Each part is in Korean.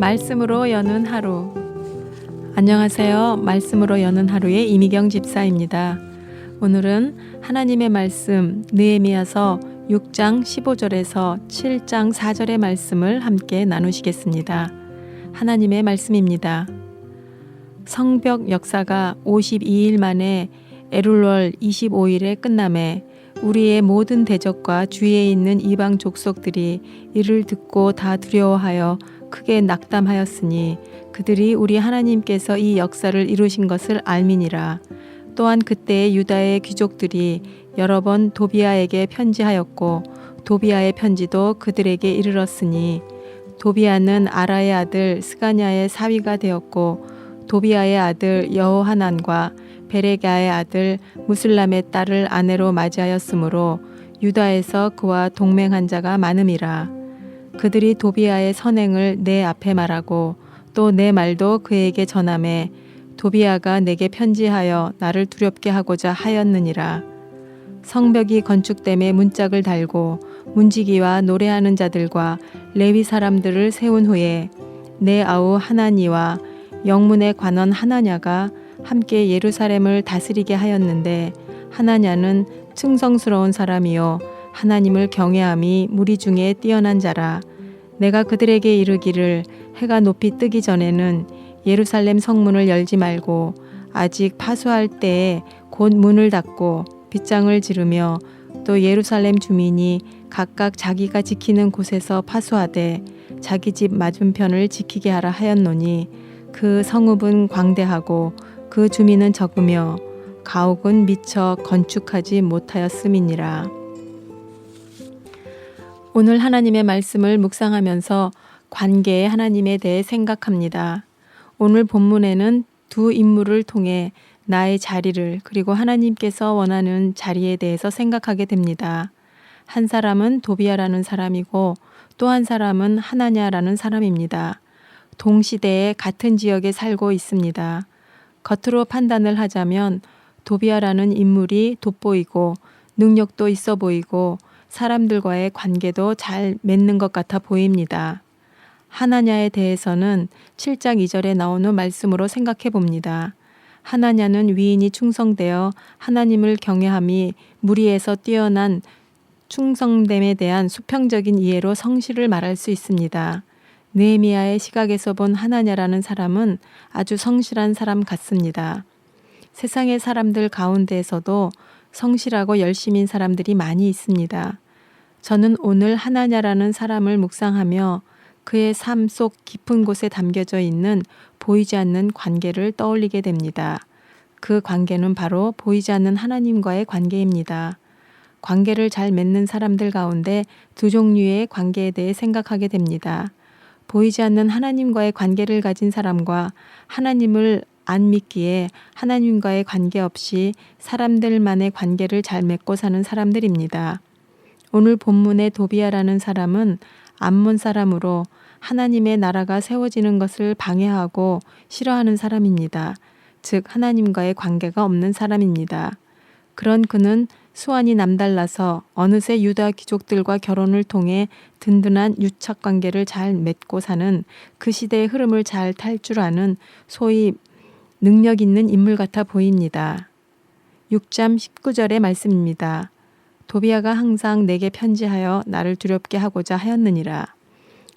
말씀으로 여는 하루. 안녕하세요. 말씀으로 여는 하루의 이미경 집사입니다. 오늘은 하나님의 말씀 느헤미야서 6장 15절에서 7장 4절의 말씀을 함께 나누시겠습니다. 하나님의 말씀입니다. 성벽 역사가 52일 만에 엘룰월 25일에 끝남에 우리의 모든 대적과 주위에 있는 이방 족속들이 이를 듣고 다 두려워하여 크게 낙담하였으니 그들이 우리 하나님께서 이 역사를 이루신 것을 알미니라. 또한 그때 유다의 귀족들이 여러 번 도비아에게 편지하였고 도비아의 편지도 그들에게 이르렀으니 도비아는 아라의 아들 스가냐의 사위가 되었고 도비아의 아들 여호하난과 베레가의 아들 무슬람의 딸을 아내로 맞이하였으므로 유다에서 그와 동맹한 자가 많음이라. 그들이 도비아의 선행을 내 앞에 말하고 또 내 말도 그에게 전하매 도비아가 내게 편지하여 나를 두렵게 하고자 하였느니라. 성벽이 건축됨에 문짝을 달고 문지기와 노래하는 자들과 레위 사람들을 세운 후에 내 아우 하나니와 영문의 관원 하나냐가 함께 예루살렘을 다스리게 하였는데 하나냐는 충성스러운 사람이요 하나님을 경외함이 무리 중에 뛰어난 자라. 내가 그들에게 이르기를 해가 높이 뜨기 전에는 예루살렘 성문을 열지 말고 아직 파수할 때에 곧 문을 닫고 빗장을 지르며 또 예루살렘 주민이 각각 자기가 지키는 곳에서 파수하되 자기 집 맞은편을 지키게 하라 하였노니 그 성읍은 광대하고 그 주민은 적으며 가옥은 미처 건축하지 못하였음이니라. 오늘 하나님의 말씀을 묵상하면서 관계의 하나님에 대해 생각합니다. 오늘 본문에는 두 인물을 통해 나의 자리를 그리고 하나님께서 원하는 자리에 대해서 생각하게 됩니다. 한 사람은 도비아라는 사람이고 또 한 사람은 하나냐라는 사람입니다. 동시대에 같은 지역에 살고 있습니다. 겉으로 판단을 하자면 도비아라는 인물이 돋보이고 능력도 있어 보이고 사람들과의 관계도 잘 맺는 것 같아 보입니다. 하나냐에 대해서는 7장 2절에 나오는 말씀으로 생각해 봅니다. 하나냐는 위인이 충성되어 하나님을 경외함이 무리에서 뛰어난 충성됨에 대한 수평적인 이해로 성실을 말할 수 있습니다. 느헤미야의 시각에서 본 하나냐라는 사람은 아주 성실한 사람 같습니다. 세상의 사람들 가운데에서도 성실하고 열심인 사람들이 많이 있습니다. 저는 오늘 하나냐라는 사람을 묵상하며 그의 삶 속 깊은 곳에 담겨져 있는 보이지 않는 관계를 떠올리게 됩니다. 그 관계는 바로 보이지 않는 하나님과의 관계입니다. 관계를 잘 맺는 사람들 가운데 두 종류의 관계에 대해 생각하게 됩니다. 보이지 않는 하나님과의 관계를 가진 사람과 하나님을 안 믿기에 하나님과의 관계없이 사람들만의 관계를 잘 맺고 사는 사람들입니다. 오늘 본문의 도비아라는 사람은 암몬 사람으로 하나님의 나라가 세워지는 것을 방해하고 싫어하는 사람입니다. 즉 하나님과의 관계가 없는 사람입니다. 그런 그는 수완이 남달라서 어느새 유다 귀족들과 결혼을 통해 든든한 유착 관계를 잘 맺고 사는 그 시대의 흐름을 잘 탈 줄 아는 소위 능력 있는 인물 같아 보입니다. 6장 19절의 말씀입니다. 도비아가 항상 내게 편지하여 나를 두렵게 하고자 하였느니라.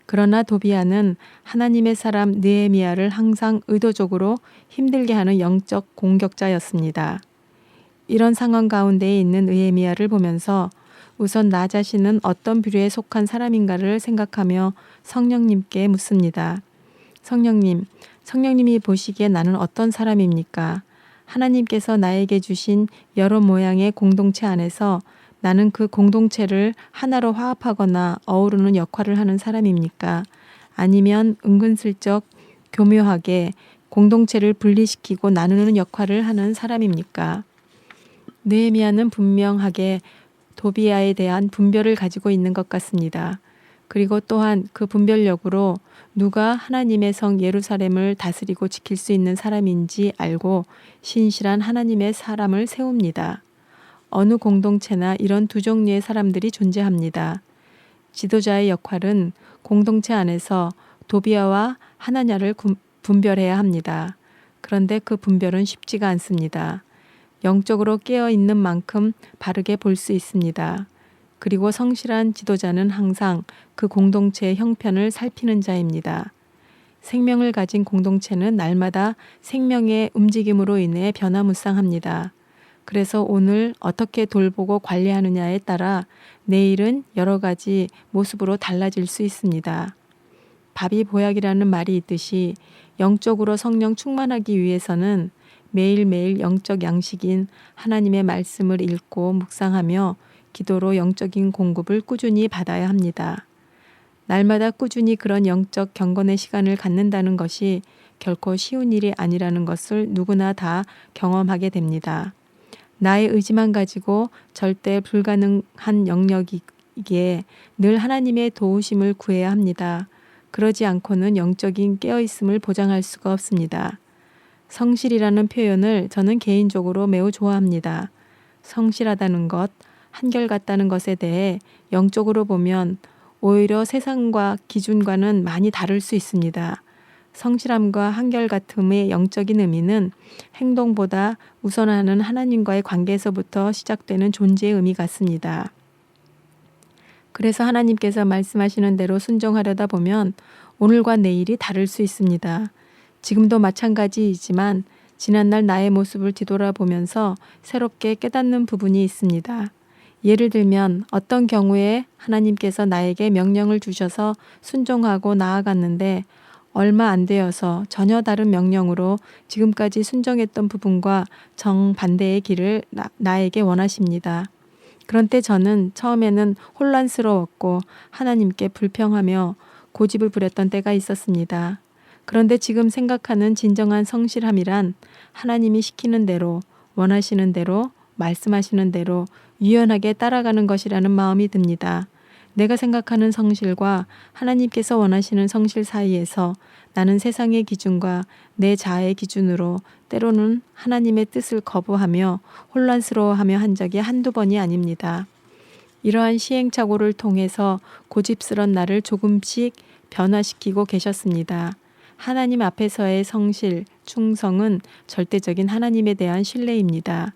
그러나 도비아는 하나님의 사람 느헤미야를 항상 의도적으로 힘들게 하는 영적 공격자였습니다. 이런 상황 가운데에 있는 느헤미야를 보면서 우선 나 자신은 어떤 부류에 속한 사람인가를 생각하며 성령님께 묻습니다. 성령님이 보시기에 나는 어떤 사람입니까? 하나님께서 나에게 주신 여러 모양의 공동체 안에서 나는 그 공동체를 하나로 화합하거나 어우르는 역할을 하는 사람입니까? 아니면 은근슬쩍 교묘하게 공동체를 분리시키고 나누는 역할을 하는 사람입니까? 느헤미야는 분명하게 도비아에 대한 분별을 가지고 있는 것 같습니다. 그리고 또한 그 분별력으로 누가 하나님의 성 예루살렘을 다스리고 지킬 수 있는 사람인지 알고 신실한 하나님의 사람을 세웁니다. 어느 공동체나 이런 두 종류의 사람들이 존재합니다. 지도자의 역할은 공동체 안에서 도비아와 하나냐를 분별해야 합니다. 그런데 그 분별은 쉽지가 않습니다. 영적으로 깨어 있는 만큼 바르게 볼 수 있습니다. 그리고 성실한 지도자는 항상 그 공동체의 형편을 살피는 자입니다. 생명을 가진 공동체는 날마다 생명의 움직임으로 인해 변화무쌍합니다. 그래서 오늘 어떻게 돌보고 관리하느냐에 따라 내일은 여러 가지 모습으로 달라질 수 있습니다. 밥이 보약이라는 말이 있듯이 영적으로 성령 충만하기 위해서는 매일매일 영적 양식인 하나님의 말씀을 읽고 묵상하며 기도로 영적인 공급을 꾸준히 받아야 합니다. 날마다 꾸준히 그런 영적 경건의 시간을 갖는다는 것이 결코 쉬운 일이 아니라는 것을 누구나 다 경험하게 됩니다. 나의 의지만 가지고 절대 불가능한 영역이기에 늘 하나님의 도우심을 구해야 합니다. 그러지 않고는 영적인 깨어있음을 보장할 수가 없습니다. 성실이라는 표현을 저는 개인적으로 매우 좋아합니다. 성실하다는 것, 한결같다는 것에 대해 영적으로 보면 오히려 세상과 기준과는 많이 다를 수 있습니다. 성실함과 한결같음의 영적인 의미는 행동보다 우선하는 하나님과의 관계에서부터 시작되는 존재의 의미 같습니다. 그래서 하나님께서 말씀하시는 대로 순종하려다 보면 오늘과 내일이 다를 수 있습니다. 지금도 마찬가지이지만 지난날 나의 모습을 뒤돌아보면서 새롭게 깨닫는 부분이 있습니다. 예를 들면 어떤 경우에 하나님께서 나에게 명령을 주셔서 순종하고 나아갔는데 얼마 안 되어서 전혀 다른 명령으로 지금까지 순종했던 부분과 정반대의 길을 나에게 원하십니다. 그런 때 저는 처음에는 혼란스러웠고 하나님께 불평하며 고집을 부렸던 때가 있었습니다. 그런데 지금 생각하는 진정한 성실함이란 하나님이 시키는 대로, 원하시는 대로, 말씀하시는 대로 유연하게 따라가는 것이라는 마음이 듭니다. 내가 생각하는 성실과 하나님께서 원하시는 성실 사이에서 나는 세상의 기준과 내 자아의 기준으로 때로는 하나님의 뜻을 거부하며 혼란스러워하며 한 적이 한두 번이 아닙니다. 이러한 시행착오를 통해서 고집스런 나를 조금씩 변화시키고 계셨습니다. 하나님 앞에서의 성실, 충성은 절대적인 하나님에 대한 신뢰입니다.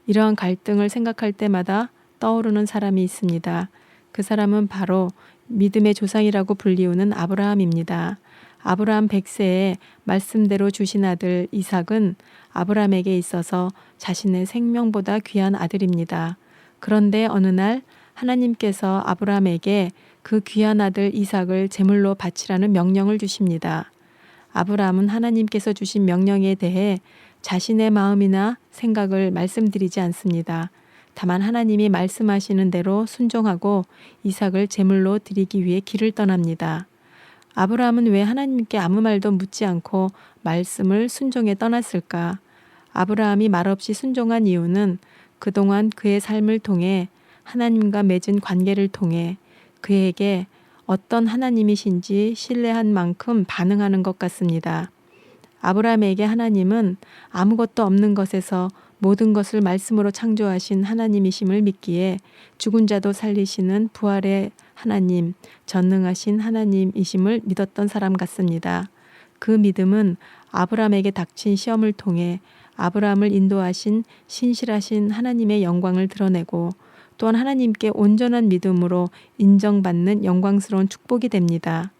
이러한 갈등을 생각할 때마다 떠오르는 사람이 있습니다. 그 사람은 바로 믿음의 조상이라고 불리우는 아브라함입니다. 아브라함 100세에 말씀대로 주신 아들 이삭은 아브라함에게 있어서 자신의 생명보다 귀한 아들입니다. 그런데 어느 날 하나님께서 아브라함에게 그 귀한 아들 이삭을 제물로 바치라는 명령을 주십니다. 아브라함은 하나님께서 주신 명령에 대해 자신의 마음이나 생각을 말씀드리지 않습니다. 다만 하나님이 말씀하시는 대로 순종하고 이삭을 제물로 드리기 위해 길을 떠납니다. 아브라함은 왜 하나님께 아무 말도 묻지 않고 말씀을 순종해 떠났을까? 아브라함이 말없이 순종한 이유는 그동안 그의 삶을 통해 하나님과 맺은 관계를 통해 그에게 어떤 하나님이신지 신뢰한 만큼 반응하는 것 같습니다. 아브라함에게 하나님은 아무것도 없는 것에서 모든 것을 말씀으로 창조하신 하나님이심을 믿기에 죽은 자도 살리시는 부활의 하나님, 전능하신 하나님이심을 믿었던 사람 같습니다. 그 믿음은 아브라함에게 닥친 시험을 통해 아브라함을 인도하신 신실하신 하나님의 영광을 드러내고 또한 하나님께 온전한 믿음으로 인정받는 영광스러운 축복이 됩니다.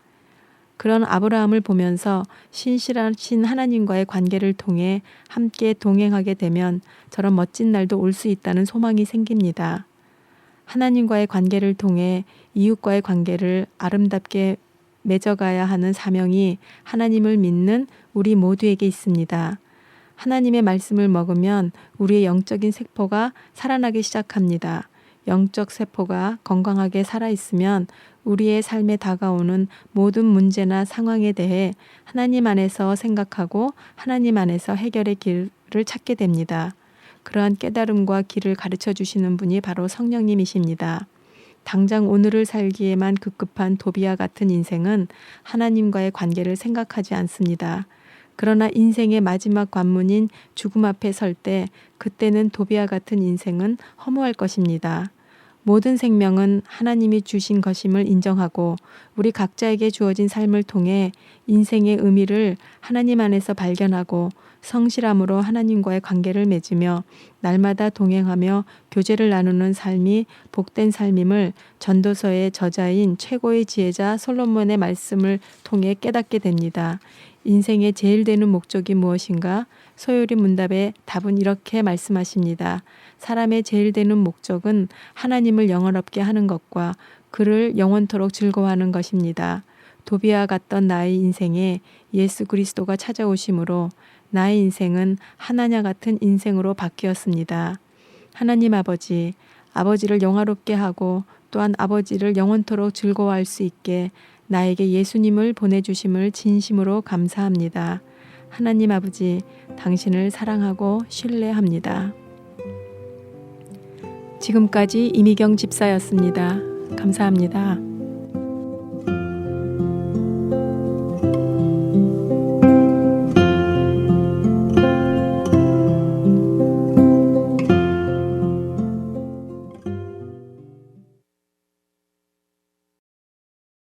그런 아브라함을 보면서 신실하신 하나님과의 관계를 통해 함께 동행하게 되면 저런 멋진 날도 올 수 있다는 소망이 생깁니다. 하나님과의 관계를 통해 이웃과의 관계를 아름답게 맺어가야 하는 사명이 하나님을 믿는 우리 모두에게 있습니다. 하나님의 말씀을 먹으면 우리의 영적인 세포가 살아나기 시작합니다. 영적 세포가 건강하게 살아있으면 우리의 삶에 다가오는 모든 문제나 상황에 대해 하나님 안에서 생각하고 하나님 안에서 해결의 길을 찾게 됩니다. 그러한 깨달음과 길을 가르쳐 주시는 분이 바로 성령님이십니다. 당장 오늘을 살기에만 급급한 도비와 같은 인생은 하나님과의 관계를 생각하지 않습니다. 그러나 인생의 마지막 관문인 죽음 앞에 설 때 그때는 도비와 같은 인생은 허무할 것입니다. 모든 생명은 하나님이 주신 것임을 인정하고 우리 각자에게 주어진 삶을 통해 인생의 의미를 하나님 안에서 발견하고 성실함으로 하나님과의 관계를 맺으며 날마다 동행하며 교제를 나누는 삶이 복된 삶임을 전도서의 저자인 최고의 지혜자 솔로몬의 말씀을 통해 깨닫게 됩니다. 인생의 제일 되는 목적이 무엇인가? 소요리 문답의 답은 이렇게 말씀하십니다. 사람의 제일 되는 목적은 하나님을 영원롭게 하는 것과 그를 영원토록 즐거워하는 것입니다. 도비와 같던 나의 인생에 예수 그리스도가 찾아오심으로 나의 인생은 하나냐 같은 인생으로 바뀌었습니다. 하나님 아버지를 영화롭게 하고 또한 아버지를 영원토록 즐거워할 수 있게 나에게 예수님을 보내주심을 진심으로 감사합니다. 하나님 아버지, 당신을 사랑하고 신뢰합니다. 지금까지 이미경 집사였습니다. 감사합니다.